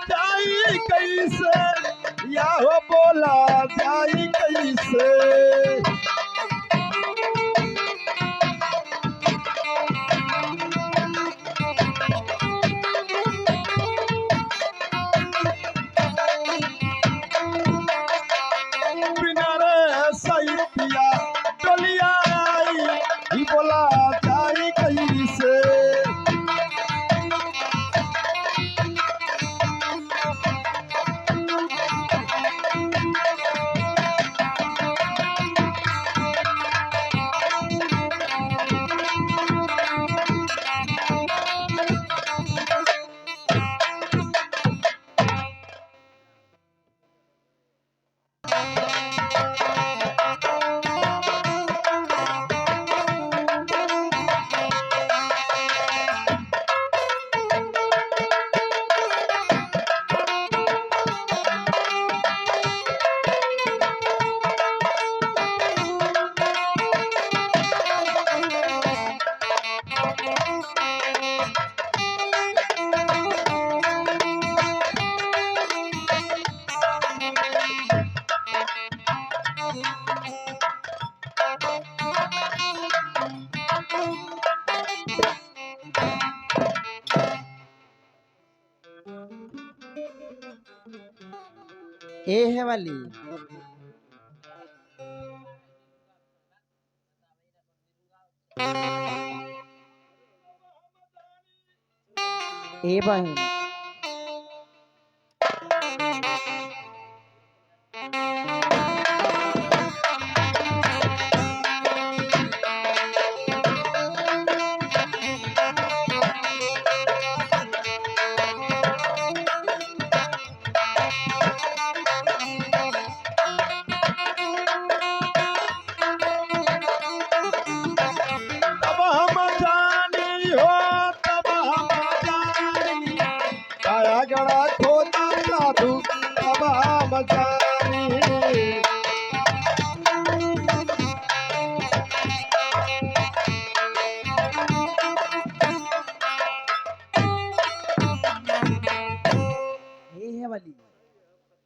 जाई कैसे। या हो बोला जाई कैसे। बिना रे सैया डोलिया आई ही बोला जाई कैसे। ए है वाली ए बहन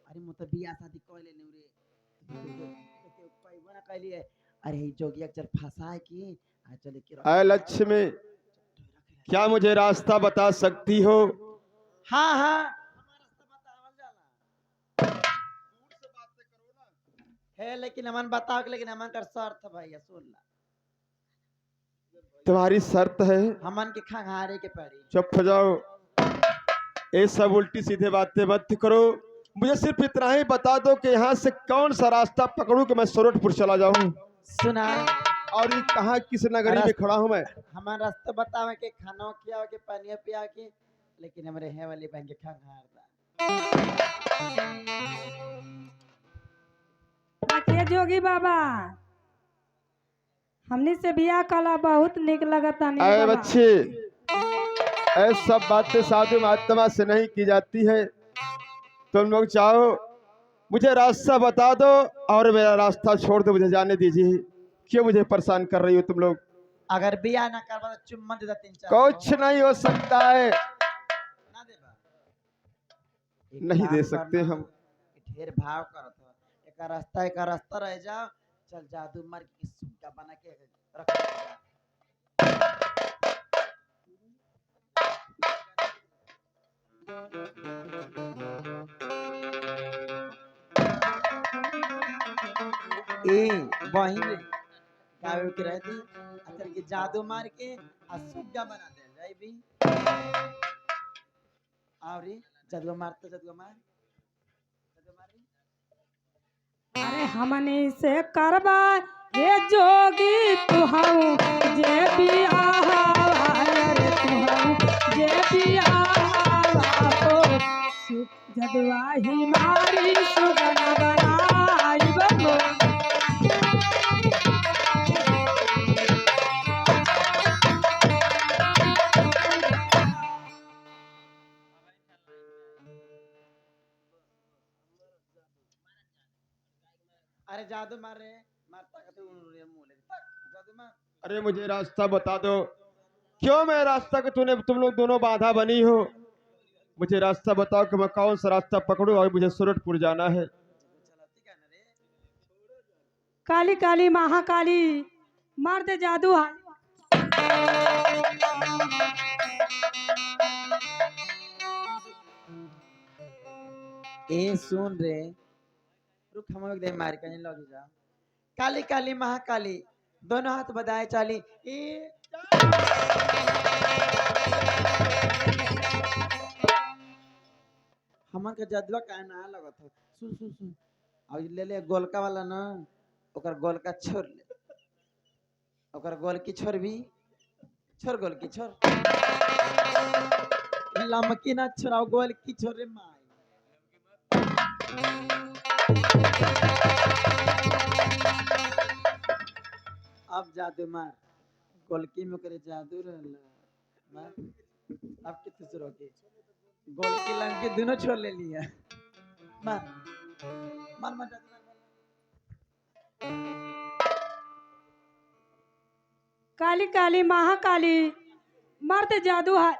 अरे मुत बिया शादी कहले रे पैबना कहली अरे जोगी अक्षर फंसा की आ चले के अय लक्ष्मी क्या मुझे रास्ता बता सकती हो। हाँ हाँ है लेकिन हमन बताओ लेकिन हमन कर शर्त भैया सुन ला। तुम्हारी शर्त है हमन के खंगारे के पड़ी। चुप हो जाओ ये सब उल्टी सीधे बातें मत करो। मुझे सिर्फ इतना ही बता दो कि यहाँ से कौन सा रास्ता पकड़ूं कि मैं सोरठपुर चला जाऊं। सुना और ये कहाँ किस नगरी में खड़ा हूँ मैं। हमारा रास्ता बतावे के खाना खिया के पानी पिया के लेकिन हमरे है वाली बहन के खंगार दा के जोगी बाबा हमनी से बियाह कला बहुत निक लगता नहीं। अरे बच्चे ऐसी सब बातें साधु महात्मा से नहीं की जाती है। तुम लोग चाहो मुझे रास्ता बता दो और मेरा रास्ता छोड़ दो, मुझे जाने दीजिए। क्यों मुझे परेशान कर रही हो तुम लोग। अगर बियाह ना करवा तो चुम्मा दे 3-4 कुछ नहीं हो सकता है। ना देबा नहीं दे सकते हम। ढेर भाव करत हो एक रास्ता रह जा चल जादू मार के सुक्का बना के रख। ए बहिन गावे के रहती अतर के जादू मार के सुक्का बना दे जाई भी। आवरी जदवा मार अरे हमनी से करबा ये जोगी तू हूँ जे भी आहा रे तू हूँ जे भी आहा तो जदवा ही मारी सुगना बनाई बनो। अरे जादू मार रहे मारता का तो उन्होंने मुंह ले तक जादू मार। अरे मुझे रास्ता बता दो, क्यों मैं रास्ता के तुम लोग दोनों बाधा बनी हो? मुझे रास्ता बताओ कि मैं कौन सा रास्ता पकड़ूं और मुझे सूरजपुर जाना है। चलाती क्या ना रे। काली काली महाकाली मार दे जादू हाय। ए सुन रे रुक हम एक दे मार के लग जा। काली काली महाकाली दोनों हाथ बधाए चाली ए हमन के जदवा का ना लगत हो। सुन सुन सुन अब ले ले गोलका वाला ना ओकर गोलका छोड़ ले ओकर गोलकी छोड़ भी छोड़ गोलकी छोड़ लमकी ना छोड़ाओ गोलकी छोड़ रे माई। अब जादू मार गोलकी में करे जादू रहला मार। अब कितने से रोके गोलकी लमकी दोनों छोड़ ले लिया मार मार मार जादू मार। काली काली महाकाली मार दे जादू हाय।